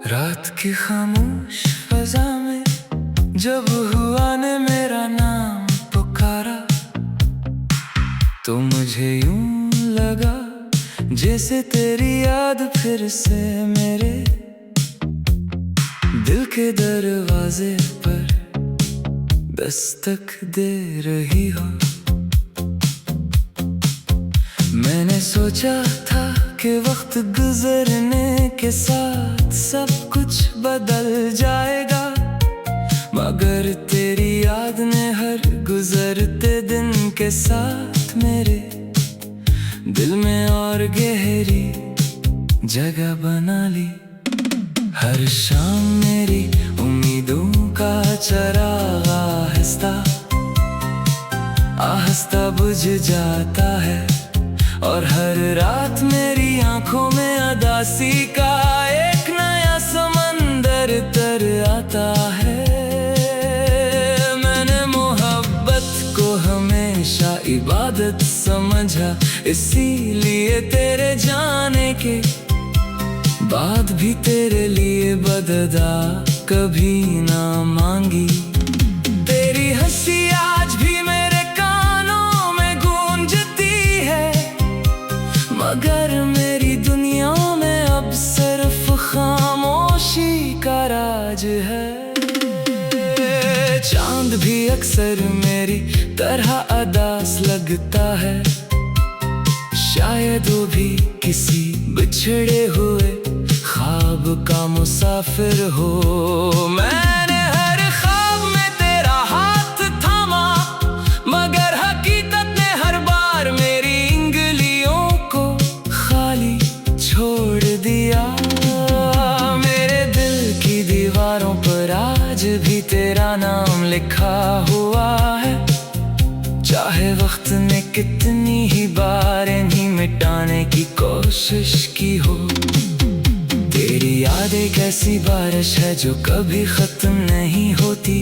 रात की खामोश फजा में जब हुआ ने मेरा नाम पुकारा, तो मुझे यूं लगा जैसे तेरी याद फिर से मेरे दिल के दरवाजे पर दस्तक दे रही हो। मैंने सोचा था कि वक्त गुजरने के साथ सब कुछ बदल जाएगा, मगर तेरी याद ने हर गुजरते दिन के साथ मेरे दिल में और गहरी जगह बना ली। हर शाम मेरी उम्मीदों का चिराग आहिस्ता आहिस्ता बुझ जाता है, और हर रात मेरी आंखों में उदासी का एक नया समंदर तर आता है। मैंने मोहब्बत को हमेशा इबादत समझा, इसीलिए तेरे जाने के बाद भी तेरे लिए बददा कभी ना मांगी। तेरी हंसी आज भी मेरे कानों में गूंजती है, मगर मेरी दुनिया में अब सिर्फ खामोशी का राज है। चांद भी अक्सर मेरी तरह उदास लगता है, शायद वो भी किसी बिछड़े हुए ख्वाब का मुसाफिर हो। मैंने हर ख्वाब में तेरा हाथ थामा, मगर हकीकत ने हर बार मेरी इंगलियों को खाली छोड़ दिया। मेरे दिल की दीवारों पर आज भी तेरा नाम लिखा हुआ है, चाहे वक्त ने कितनी ही बार इन्हीं मिटाने की कोशिश की हो। तेरी याद एक ऐसी बारिश है जो कभी खत्म नहीं होती,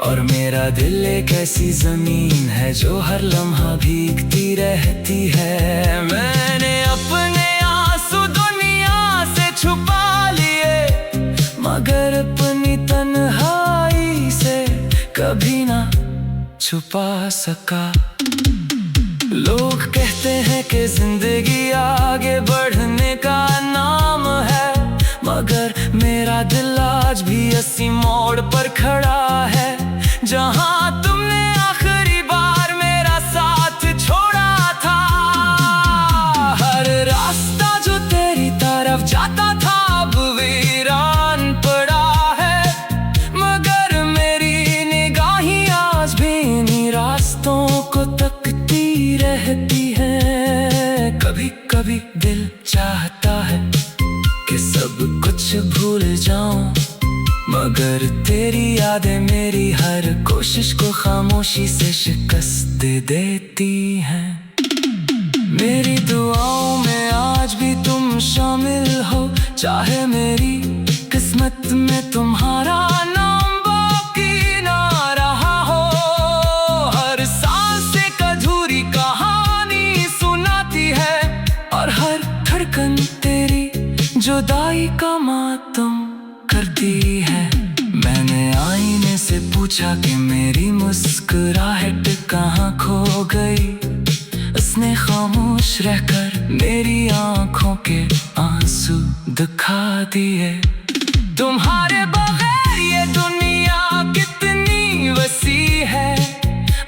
और मेरा दिल एक ऐसी जमीन है जो हर लम्हा भीगती रहती है। मैंने अपने आंसू दुनिया से छुपा लिए, मगर अपनी तन्हाई से कभी ना छुपा सका। लोग कहते हैं कि जिंदगी आगे बढ़ने का नाम है, मगर मेरा दिल आज भी इसी मोड़ पर खड़ा है जहां तुमने आखिरी बार मेरा साथ छोड़ा था। हर रास्ता जो तेरी तरफ जाता था अब वीरान पड़ा है, मगर मेरी निगाहें आज भी इन्हीं रास्तों को तकती रहती है। कभी कभी दिल चाहता है कि सब कुछ भूल जाऊं, मगर तेरी यादें मेरी हर कोशिश को खामोशी से शिकस्त दे देती हैं। मेरी दुआओं में आज भी तुम शामिल हो, चाहे मेरी किस्मत में तुम्हारा नाम बाकी ना रहा हो। हर सांस एक अधूरी कहानी सुनाती है, और हर धड़कन तेरी जुदाई का मातम करती है। मैंने आईने से पूछा कि मेरी मुस्कुराहट कहाँ खो गई, उसने खामोश रहकर मेरी आंखों के आंसू दिखा दिए। तुम्हारे बगैर ये दुनिया कितनी वसी है,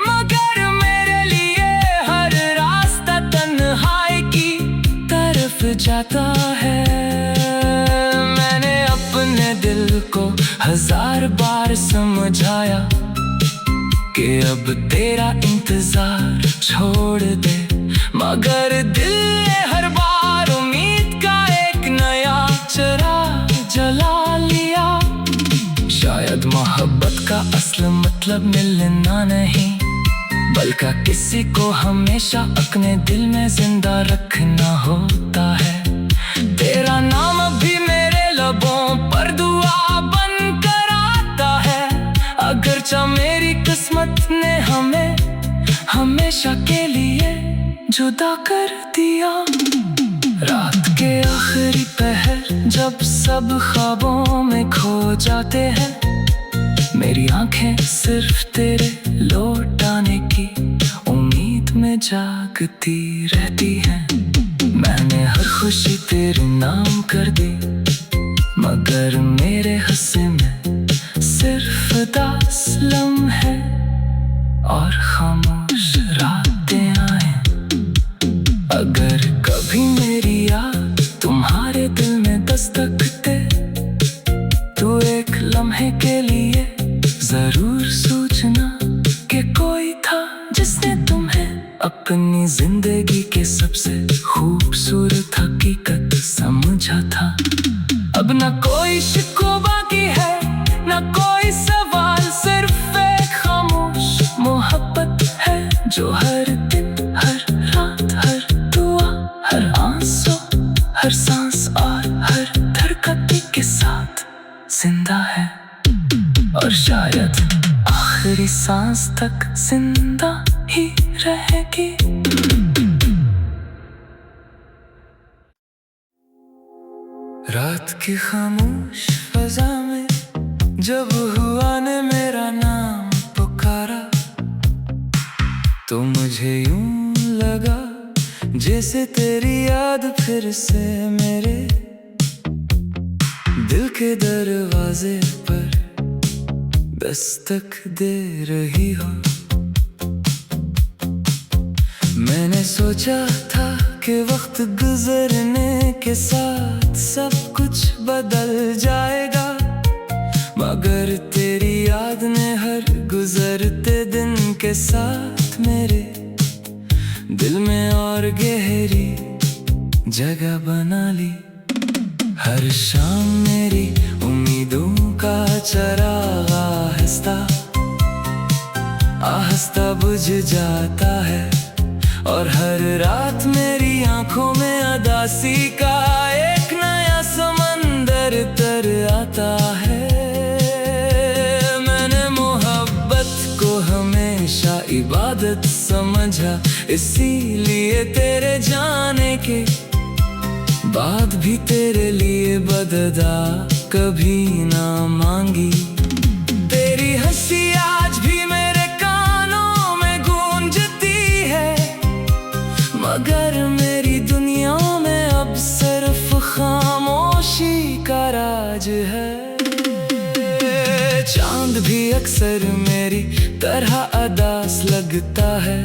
मगर मेरे लिए हर रास्ता तन्हाई की तरफ जाता है। मैंने अपने दिल को हजार बार समझाया कि अब तेरा इंतजार छोड़ दे, मगर दिल ने हर बार उम्मीद का एक नया चिराग जला लिया। शायद मोहब्बत का असल मतलब मिलना नहीं, बल्कि किसी को हमेशा अपने दिल में जिंदा रखना होता है। तेरा नाम भी मेरे लबों पर दुआ बनकर आता है, अगरचा मेरी किस्मत ने हमें हमेशा के लिए जुदा कर दिया। रात के आखिरी पहर जब जब सब ख्वाबों में खो जाते हैं, मेरी आंखें सिर्फ तेरे लौट आने की उम्मीद में जागती रहती हैं। मैंने हर खुशी तेरे नाम कर दी, मगर मेरे हिस्से में सिर्फ उदास लम्हे और खामोश रातें आए। अगर कभी मेरी याद तुम्हारे दिल में दस्तक दे, तो एक लम्हे के लिए जरूर सोचना कि कोई था जिसने तुम्हें अपनी जिंदगी के सबसे खूबसूरत हकीकत समझा था। अब ना कोई शिकवा बाकी है, ना कोई सवाल, सिर्फ एक खामोश मोहब्बत है जो हर दिन, हर रात, हर दुआ, हर आंसू, हर सांस और हर धड़कन के साथ जिंदा है, और शायद आखिरी सांस तक जिंदा ही रहेगी। रात की खामोश फजा में जब हुआ ने मेरा नाम पुकारा, तो मुझे यूं लगा जैसे तेरी याद फिर से मेरे दिल के दरवाजे पर दस्तक दे रही हो। मैंने सोचा था कि वक्त गुजरने के साथ सब कुछ बदल जाएगा, मगर तेरी याद ने हर गुजरते दिन के साथ मेरे दिल में और गहरी जगह बना ली। हर शाम मेरी उम्मीदों का चराग आहिस्ता आहिस्ता बुझ जाता है, और हर रात मेरी आंखों में उदासी का एक नया समंदर तर आता है। मैंने मोहब्बत को हमेशा इबादत समझा, इसीलिए तेरे जाने के बाद भी तेरे लिए बददा कभी ना मांगी। तेरी हंसी आज भी मेरे कानों में गूंजती है, मगर मेरी दुनिया में अब सिर्फ खामोशी का राज है। चांद भी अक्सर मेरी तरह उदास लगता है,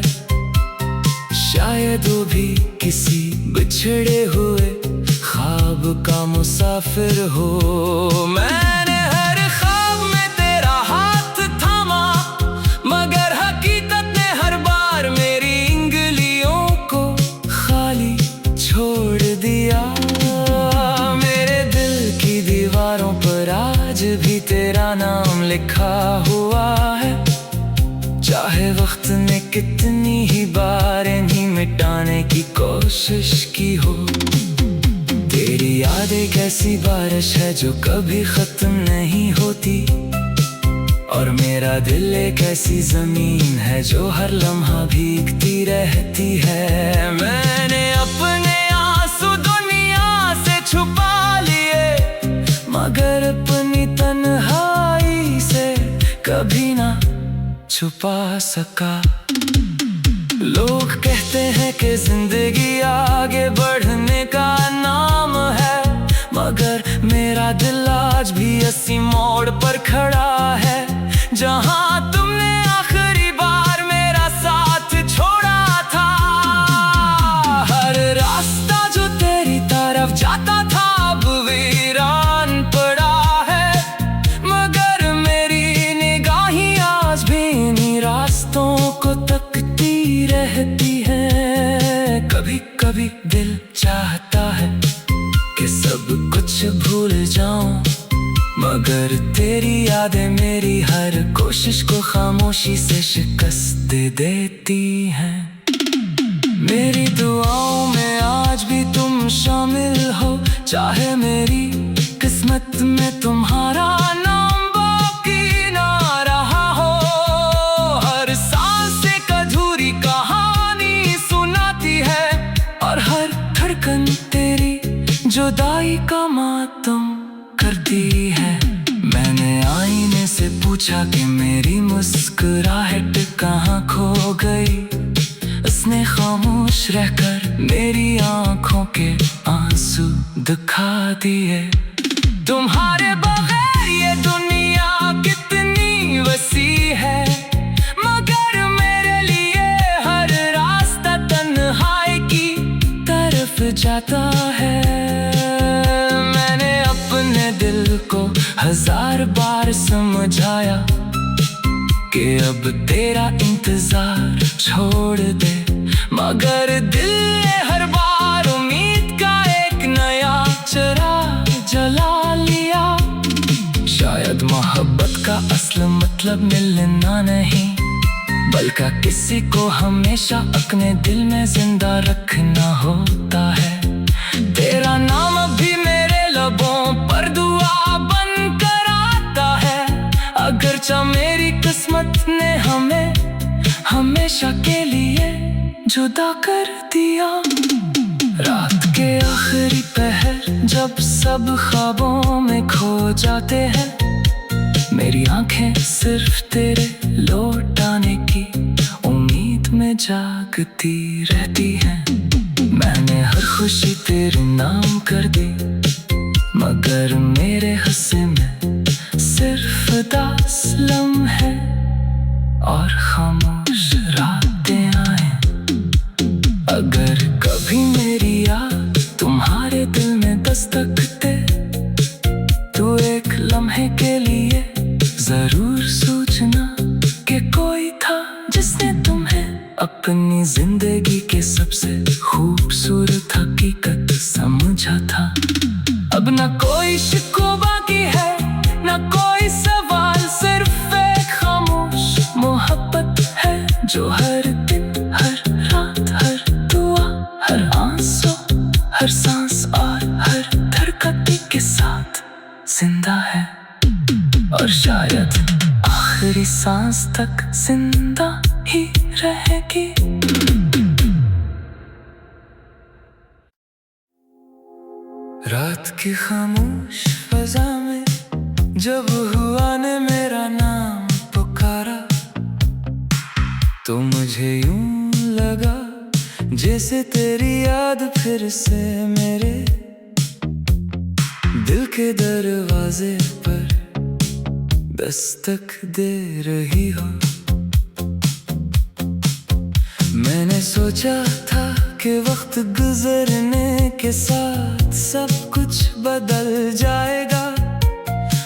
शायद वो भी किसी बिछड़े हुए ख्वाब का मुसाफिर हो। मैंने हर ख्वाब में तेरा हाथ थामा, मगर हकीकत ने हर बार मेरी इंगलियों को खाली छोड़ दिया। मेरे दिल की दीवारों पर आज भी तेरा नाम लिखा हुआ है, चाहे वक्त ने कितनी ही बार इन्हीं मिटाने की कोशिश की हो। तेरी याद एक ऐसी बारिश है जो कभी खत्म नहीं होती, और मेरा दिल एक ऐसी जमीन है जो हर लम्हा भीगती रहती है। मैंने अपने आंसू दुनिया से छुपा लिए, मगर अपनी तन्हाई से कभी ना छुपा सका। लोग कहते हैं कि जिंदगी आगे बढ़ने का नाम है, मगर मेरा दिल आज भी इसी मोड़ पर खड़ा है जहां तुमने आखिरी बार मेरा साथ छोड़ा था। हर रास्ता जो तेरी तरफ जाता था अब वीरान पड़ा है, मगर मेरी निगाहें आज भी इन्हीं रास्तों को तकती रहती है। कभी कभी दिल चाहता है कि सब कुछ भूल जाऊं, मगर तेरी यादें मेरी हर कोशिश को खामोशी से शिकस्त दे देती हैं। मेरी दुआओं में आज भी तुम शामिल हो, चाहे मेरी किस्मत में तुम्हारा नाम बाकी ना रहा हो। हर सांस एक अधूरी कहानी सुनाती है, और हर धड़कन तेरी जुदाई सफाई का मातम करती है। मैंने आईने से पूछा कि मेरी मुस्कुराहट कहाँ खो गई। उसने खामोश रहकर मेरी आंखों के आंसू दिखा दिए। तुम्हारे बगैर ये दुनिया कितनी वसी है, मगर मेरे लिए हर रास्ता तन्हाई की तरफ जाता है। मैंने अपने दिल को 1000 बार समझाया कि अब तेरा इंतजार छोड़ दे, मगर दिल ने हर बार उम्मीद का एक नया चिराग जला लिया। शायद मोहब्बत का असल मतलब मिलना नहीं, बल्कि किसी को हमेशा अपने दिल में जिंदा रखना होता है। तेरा नाम भी मेरे लबों पर दुआ बनकर आता है, अगरचा मेरी किस्मत ने हमें हमेशा के लिए जुदा कर दिया। रात के आखिरी पहर जब सब ख्वाबों में खो जाते हैं, मेरी आंखें सिर्फ तेरे लौट आने की उम्मीद में जागती रहती हैं। मैंने हर खुशी तेरे नाम कर दी, मगर मेरे हिस्से में सिर्फ उदास लम्हे और खामोश रातें आए। अगर कभी मेरी याद तुम्हारे दिल में दस्तक दे, तो एक लम्हे के लिए जरूर सोचना कि कोई था जिसने तुम्हें अपनी जिंदगी के सबसे खूबसूरत हकीकत समझा था। अब न कोई शिकवा बाकी है, न कोई सवाल, सिर्फ एक खामोश मोहब्बत है जो हर दिन, हर रात, हर दुआ, हर आंसू, हर सांस और हर धड़कन के साथ जिंदा है, और शायद आखिरी सांस तक जिंदा ही रहेगी। रात की खामोश फजा में जब हुआ ने मेरा नाम पुकारा, तो मुझे यूं लगा जैसे तेरी याद फिर से मेरे दिल के दरवाजे पर दस्तक दे रही हो। मैंने सोचा था कि वक्त गुजरने के साथ सब कुछ बदल जाएगा,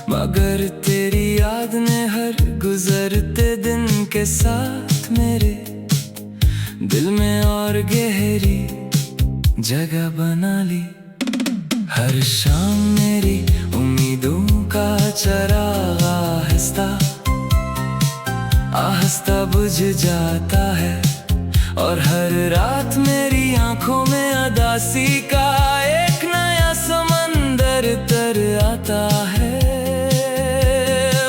मगर तेरी याद ने हर गुजरते दिन के साथ मेरे दिल में और गहरी जगह बना ली। हर शाम मेरी उम्मीदों का चिराग आहिस्ता आहिस्ता बुझ जाता है, और हर रात मेरी आंखों में उदासी का एक नया समंदर तर आता है।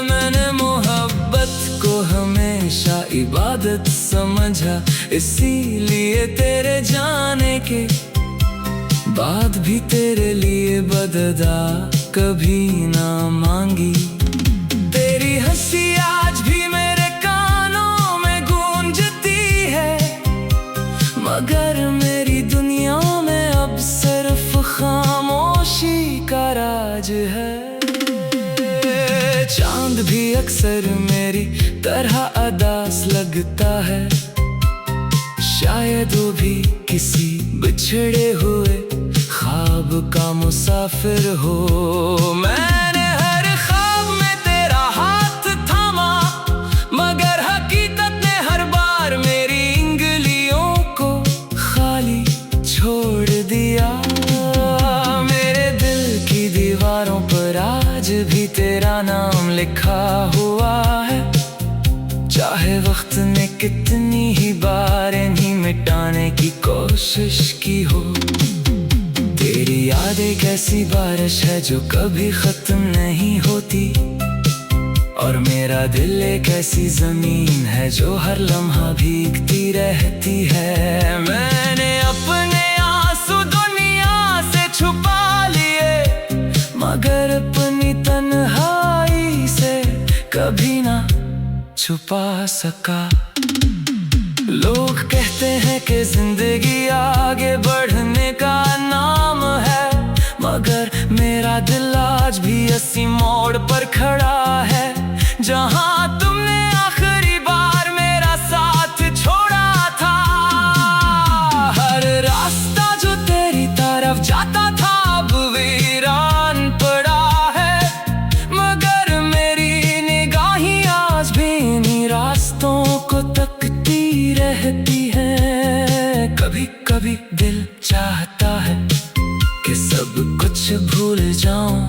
मैंने मोहब्बत को हमेशा इबादत समझा, इसीलिए तेरे जाने के बाद भी तेरे लिए बददा कभी ना मांगी। तेरी हंसी आज भी मेरे कानों में गूंजती है, मगर मेरी दुनिया में अब सिर्फ खामोशी का राज है। चांद भी अक्सर मेरी तरह उदास लगता है, शायद वो भी किसी बिछड़े हुए ख्वाब का मुसाफिर हो। मैंने हर ख्वाब में तेरा हाथ थामा, मगर हकीकत ने हर बार मेरी उंगलियों को खाली छोड़ दिया। मेरे दिल की दीवारों पर आज भी तेरा नाम लिखा हुआ है, चाहे वक्त ने कितनी ही बार इन्हीं मिटाने की कोशिश की हो। तेरी याद एक ऐसी बारिश है जो कभी खत्म नहीं होती, और मेरा दिल एक ऐसी जमीन है जो हर लम्हा भीगती रहती है। मैंने अपने आंसू दुनिया से छुपा लिए, मगर अपनी तन्हाई से कभी ना छुपा सका। लोग कहते हैं कि जिंदगी आगे बढ़ने का नाम है, मगर मेरा दिल आज भी इसी मोड़ पर खड़ा है जहां तुमने आखिरी बार मेरा साथ छोड़ा था। हर रास्ता जो तेरी तरफ जाता था अब वीरान पड़ा है, मगर मेरी निगाहें आज भी इन्हीं रास्तों को तकती रहती है। कभी कभी दिल चाहता है कि सब कुछ भूल जाऊं,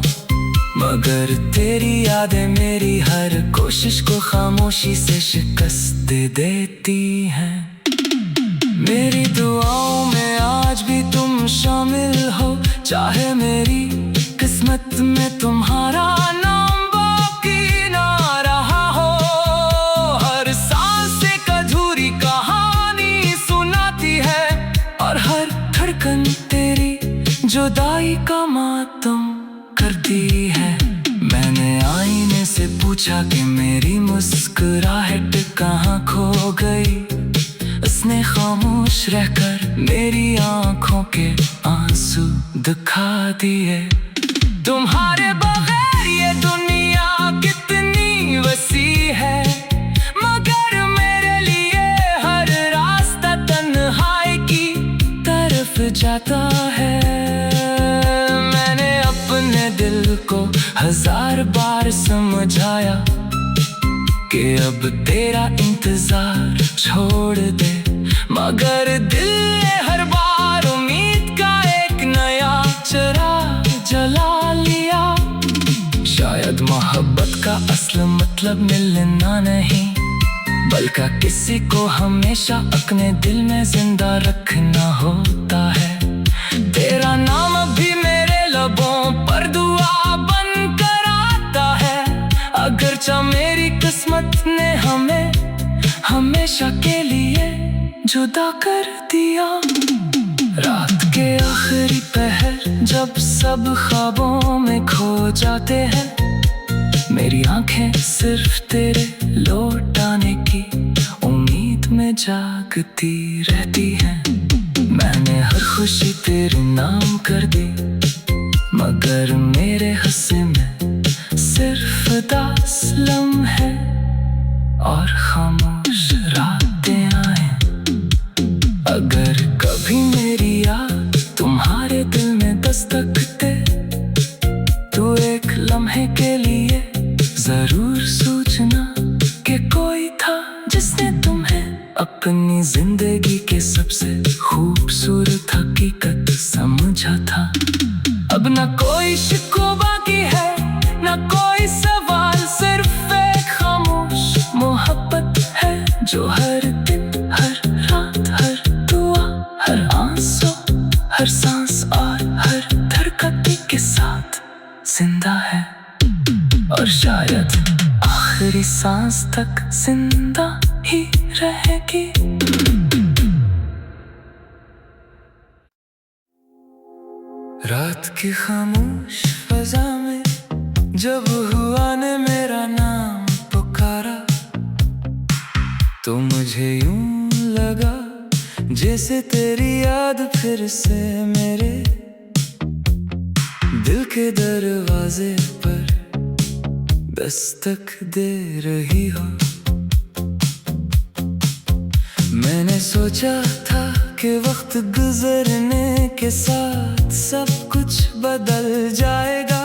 मगर तेरी यादें मेरी हर कोशिश को खामोशी से शिकस्त दे देती हैं। मेरी दुआओं में आज भी तुम शामिल हो, चाहे मेरी किस्मत में तुम्हारा नाम बाकी ना रहा हो। हर सांस एक अधूरी कहानी सुनाती है, और हर धड़कन तेरी जुदाई का मातम करती है। मैंने आईने से पूछा कि मेरी मुस्कुराहट कहाँ खो गई, उसने खामोश रहकर मेरी आंखों के आंसू दिखा दिए। तुम्हारे बगैर ये दुनिया कितनी वसी है, मगर मेरे लिए हर रास्ता तन्हाई की तरफ जाता है। मैंने अपने दिल को हजार बार समझाया कि अब तेरा इंतजार छोड़ दे, मगर दिल ने हर बार उम्मीद का एक नया चिराग जला लिया। शायद मोहब्बत का असल मतलब मिलना नहीं, बल्कि किसी को हमेशा अपने दिल में जिंदा रखना होता है। तेरा नाम अभी मेरे लबों पर दुआ बनकर आता है, अगरचा मेरी किस्मत ने हमें हमेशा के लिए जुदा कर दिया। रात के आखिरी पहर जब सब ख्वाबों में खो जाते हैं, मेरी आंखें सिर्फ तेरे लौट आने की उम्मीद में जागती रहती हैं। मैंने हर खुशी तेरे नाम कर दी, मगर मेरे हिस्से में सिर्फ उदास लम्हे और खामोश रातें आए। अगर कभी मेरी याद तुम्हारे दिल में दस्तक दे, तो एक लम्हे के लिए जरूर सोचना कि कोई था जिसने तुम्हें अपनी जिंदगी के सबसे खूबसूरत हकीकत समझा था। अब न कोई शिकवा बाकी है, न कोई सवाल, सिर्फ एक खामोश मोहब्बत है जो हर दिन, हर रात, हर दुआ, हर आंसू, हर सांस और हर धड़कन के साथ जिंदा है, और शायद आखिरी सांस तक जिंदा ही रहेगी। रात की खामोश फजा में जब हुआ ने मेरा नाम पुकारा, तो मुझे यूं लगा जैसे तेरी याद फिर से मेरे दिल के दरवाजे पर दस्तक दे रही हो। मैंने सोचा था कि वक्त गुजरने के साथ सब कुछ बदल जाएगा,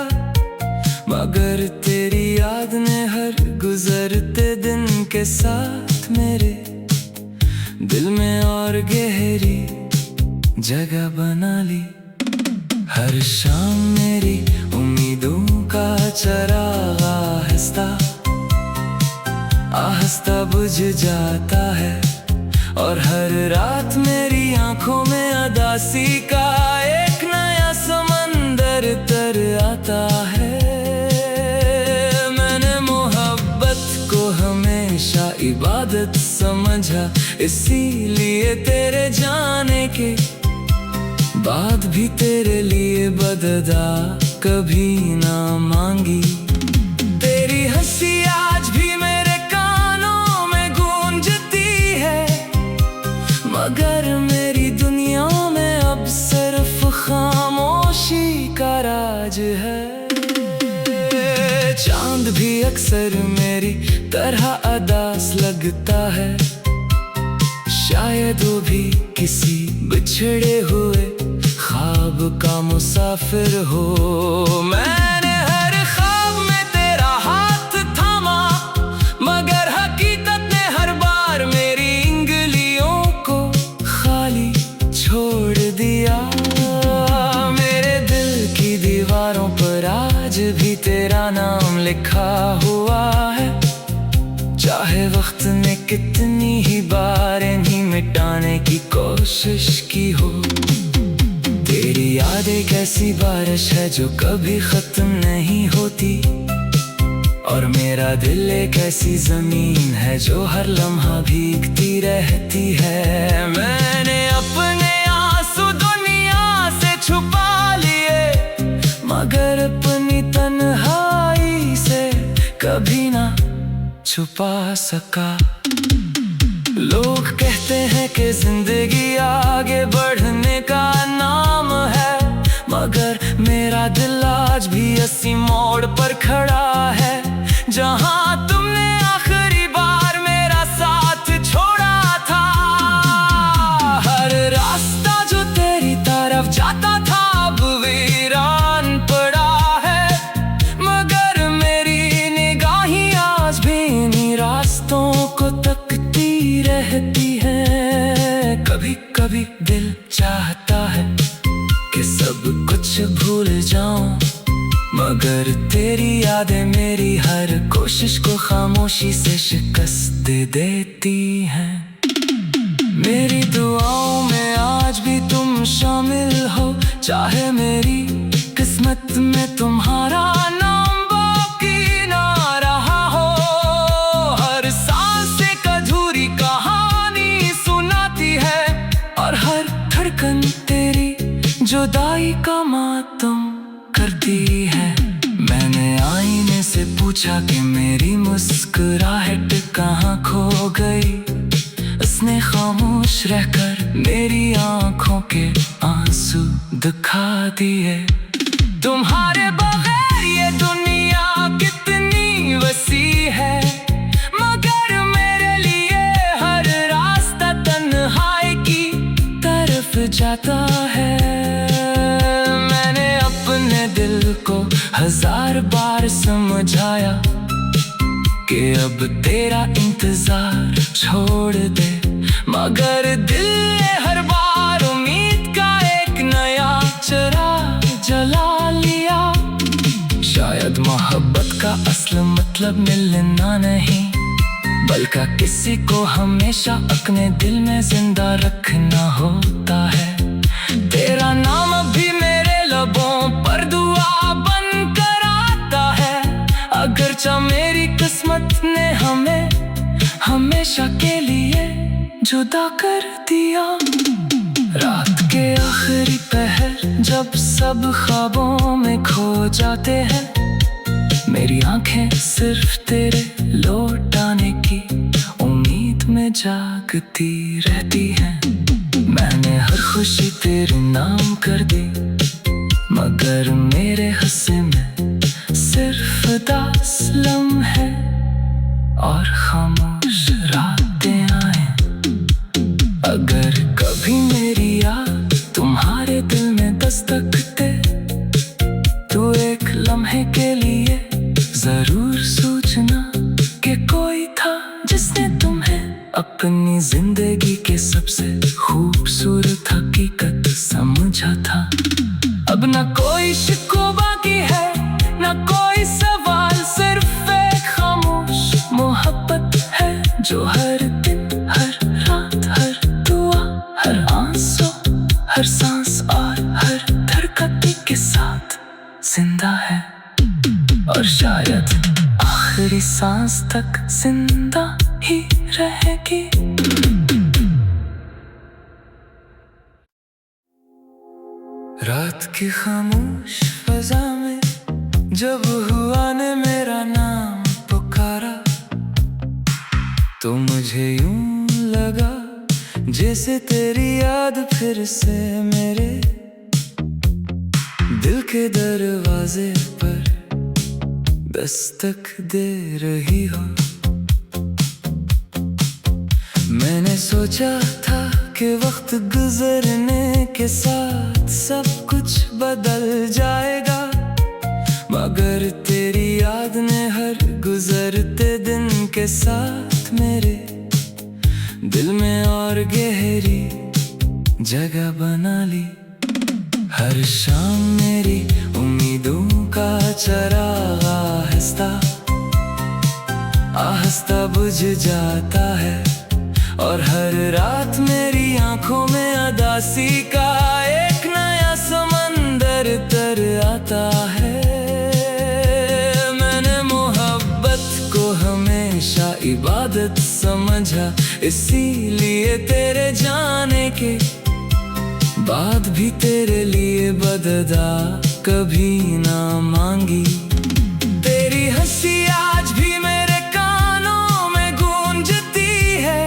मगर तेरी याद ने हर गुजरते दिन के साथ मेरे दिल में और गहरी जगह बना ली। हर शाम मेरी उम्मीदों का चराग आहिस्ता आहिस्ता बुझ जाता है, और हर रात मेरी आंखों में उदासी का एक नया समंदर तर आता है। मैंने मोहब्बत को हमेशा इबादत समझा, इसीलिए तेरे जाने के बाद भी तेरे लिए बददा कभी ना मांगी। तेरी हंसी आज भी मेरे कानों में गूंजती है, मगर मेरी दुनिया में अब सिर्फ खामोशी का राज है। चांद भी अक्सर मेरी तरह उदास लगता है, शायद वो भी किसी बिछड़े हुए ख्वाब का मुसाफिर हो। मैंने हर ख्वाब में तेरा हाथ थामा, मगर हकीकत ने हर बार मेरी उंगलियों को खाली छोड़ दिया। मेरे दिल की दीवारों पर आज भी तेरा नाम लिखा हुआ है, चाहे वक्त ने कितनी ही बार इन्हीं मिटाने की कोशिश की हो। तेरी याद एक ऐसी बारिश है जो कभी खत्म नहीं होती, और मेरा दिल एक ऐसी जमीन है जो हर लम्हा भीगती रहती है। मैंने अपने आंसू दुनिया से छुपा लिए, मगर अपनी तन्हाई से कभी ना छुपा सका। लोग कहते हैं कि जिंदगी आगे बढ़ने का नाम है, मगर मेरा दिल आज भी इसी मोड़ पर खड़ा है, जहां तुमने आखिरी बार मेरा साथ छोड़ा था। हर रास्ता जो तेरी तरफ जाता था अब वीरान पड़ा है, मगर मेरी निगाहें आज भी इन्हीं रास्तों को तकती रहती है। कभी कभी दिल चाहता है कि सब कुछ भूल जाऊं, मगर तेरी यादें मेरी हर कोशिश को खामोशी से शिकस्त दे देती हैं। मेरी दुआओं में आज भी तुम शामिल हो, चाहे मेरी किस्मत में तुम्हारा नाम बाकी ना रहा हो। हर सांस एक अधूरी कहानी सुनाती है, और हर धड़कन तेरी जुदाई का मातम करती है। मैंने आईने से पूछा कि मेरी मुस्कुराहट कहाँ खो गई, उसने खामोश रहकर मेरी आंखों के आंसू दिखा दिए। तुम्हारे बगैर ये दुनिया कितनी वसी है, मगर मेरे लिए हर रास्ता तन्हाई की तरफ जाता है। मैंने अपने दिल को हजार बार समझाया कि अब तेरा इंतजार छोड़ दे, मगर दिल ने हर बार उम्मीद का एक नया चिराग जला लिया। शायद मोहब्बत का असल मतलब मिलना नहीं, बल्कि किसी को हमेशा अपने दिल में जिंदा रखना होता है। तेरा नाम अभी मेरे लबों पर दुआ बन कर आता है, अगरचा मेरी किस्मत ने हमें हमेशा के लिए जुदा कर दिया। रात के आखिरी पहर जब सब ख्वाबों में खो जाते हैं, मेरी आंखें सिर्फ तेरे लौट आने की उम्मीद में जागती रहती हैं। मैंने हर खुशी तेरे नाम कर दी, मगर मेरे हिस्से में सिर्फ उदास लम्हे और खामोश रातें आए। अगर कभी मेरी याद तुम्हारे दिल में दस्तक दे, तो एक लम्हे के लिए जरूर सोचना कि कोई था जिसने तुम्हें अपनी जिंदगी के सबसे खूबसूरत हकीकत समझा था। अब न कोई शिकवा बाकी है, न कोई सवाल, सिर्फ एक खामोश मोहब्बत है जो हर दिन, हर रात, हर दुआ, हर आंसू, हर सांस और हर धड़कन के साथ जिंदा है, और शायद आखिरी सांस तक जिंदा ही रहेगी। रात की खामोश फजा में जब हुआ ने मेरा नाम पुकारा तो मुझे यूं लगा जैसे तेरी याद फिर से मेरे दिल के दरवाजे पर दस्तक दे रही हो। मैंने सोचा था कि वक्त गुजरने के साथ सब कुछ बदल जाएगा, मगर तेरी याद ने हर गुजरते दिन के साथ मेरे दिल में और गहरी जगह बना ली। हर शाम मेरी उम्मीदों का चिराग आहिस्ता आहिस्ता बुझ जाता है, और हर रात मेरी आंखों में उदासी का एक नया समंदर तर आता है। मैंने मोहब्बत को हमेशा इबादत समझा, इसीलिए तेरे जाने के बाद भी तेरे लिए बददा कभी ना मांगी। तेरी हंसी आज भी मेरे कानों में गूंजती है,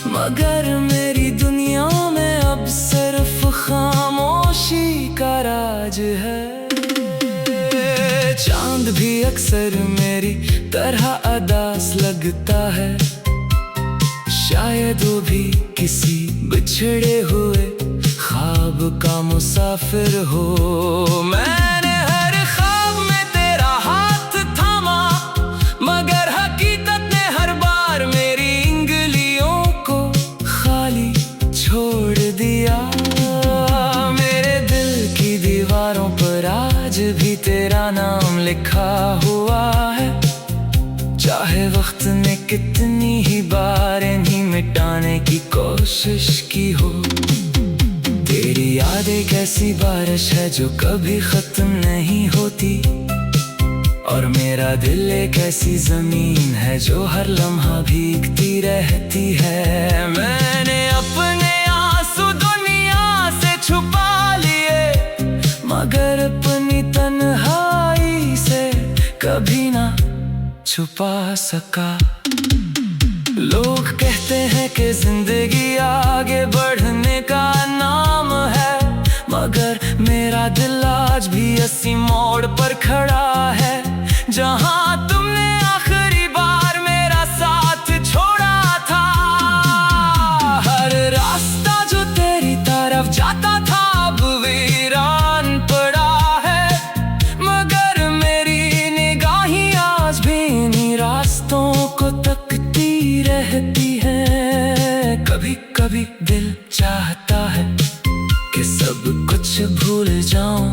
मगर मेरी दुनिया में अब सिर्फ खामोशी का राज है। चांद भी अक्सर मेरी तरह उदास लगता है, शायद वो भी किसी बिछड़े हुए ख्वाब का मुसाफिर हो। मैंने हर ख्वाब में तेरा हाथ थामा, मगर हकीकत ने हर बार मेरी उंगलियों को खाली छोड़ दिया। मेरे दिल की दीवारों पर आज भी तेरा नाम लिखा हुआ है, चाहे वक्त ने कितनी ही बार इन्हीं मिटाने की कोशिश की हो। तेरी याद एक ऐसी बारिश है जो कभी खत्म नहीं होती, और मेरा दिल एक ऐसी जमीन है जो हर लम्हा भीगती रहती है। मैंने अपने आंसू दुनिया से छुपा लिए, मगर अपनी तन्हाई से कभी ना छुपा सका। लोग कहते हैं कि जिंदगी आगे बढ़ने का नाम है, मगर मेरा दिल आज भी इसी मोड़ पर खड़ा है जहां तुमने आखिरी बार मेरा साथ छोड़ा था। हर रास्ता जो तेरी तरफ जाता था अब वीरान पड़ा है, मगर मेरी निगाहें आज भी इन्हीं रास्तों को तकती रहती है। कभी कभी दिल चाहता है कि सब कुछ भूल जाऊं,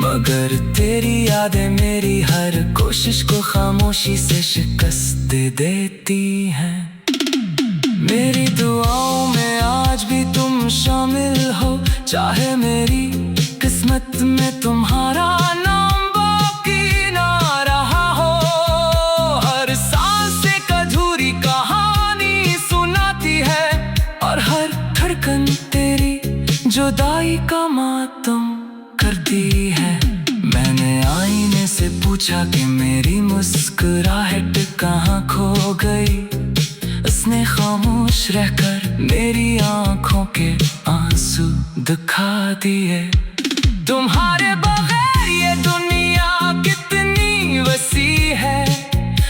मगर तेरी यादें मेरी हर कोशिश को खामोशी से शिकस्त दे देती हैं। मेरी दुआओं में आज भी तुम शामिल हो, चाहे मेरी किस्मत में तुम्हारा नाम बाकी ना रहा हो। हर सांस एक अधूरी कहानी सुनाती है, और हर धड़कन तेरी जुदाई का मातम करती है। मैंने आईने से पूछा कि मेरी मुस्कुराहट कहाँ खो गई, उसने खामोश रहकर मेरी आंखों के आंसू दिखा दिए। तुम्हारे बगैर ये दुनिया कितनी वसी है,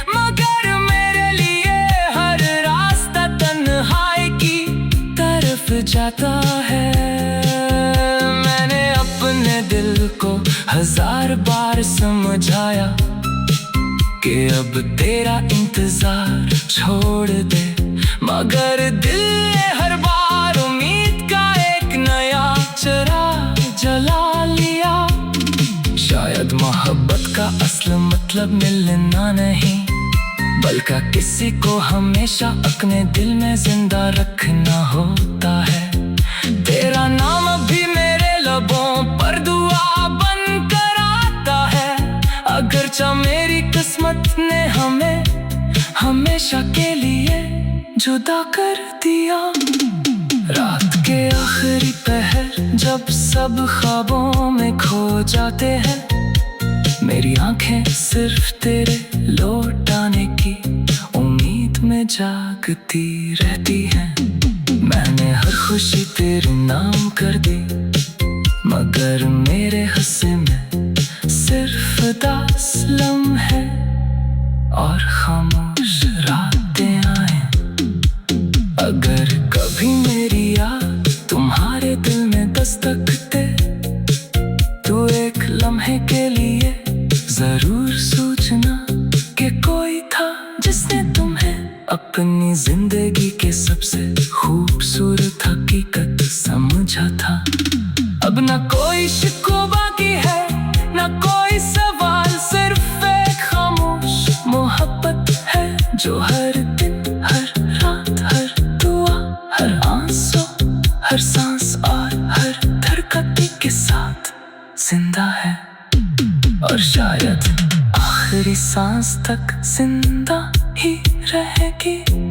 मगर मेरे लिए हर रास्ता तन्हाई की तरफ जाता है। मैंने अपने दिल को हजार बार समझाया कि अब तेरा इंतजार छोड़ दे, मगर दिल ने हर बार उम्मीद का एक नया चिराग जला लिया। शायद मोहब्बत का असल मतलब मिलना नहीं, बल्कि किसी को हमेशा अपने दिल में जिंदा रखना होता है। तेरा नाम अभी मेरे लबों पर दुआ बनकर आता है, अगरचा मेरी किस्मत ने हमें हमेशा के लिए जुदा कर दिया। रात के आखिरी पहर जब सब ख्वाबों में खो जाते हैं, मेरी आंखें सिर्फ तेरे लौट आने की उम्मीद में जागती रहती हैं। मैंने हर खुशी तेरे नाम कर दी, मगर मेरे हंसे में सिर्फ उदास लम्हे और खामोश रातें आए। अगर कभी मेरी याद तुम्हारे दिल में दस्तक दे, तो एक लम्हे के लिए जरूर सोचना कि कोई था जिसने तुम्हें अपनी जिंदगी के सबसे खूबसूरत हकीकत समझा था। अब ना कोई शिकवा बाकी है, ना कोई सवाल, सिर्फ एक खामोश मोहब्बत है जो हर दिन, हर रात, हर दुआ, हर आंसू, हर सांस और हर धड़कन के साथ जिंदा है। और शायद आखिरी सांस तक जिंदा ही रहेगी।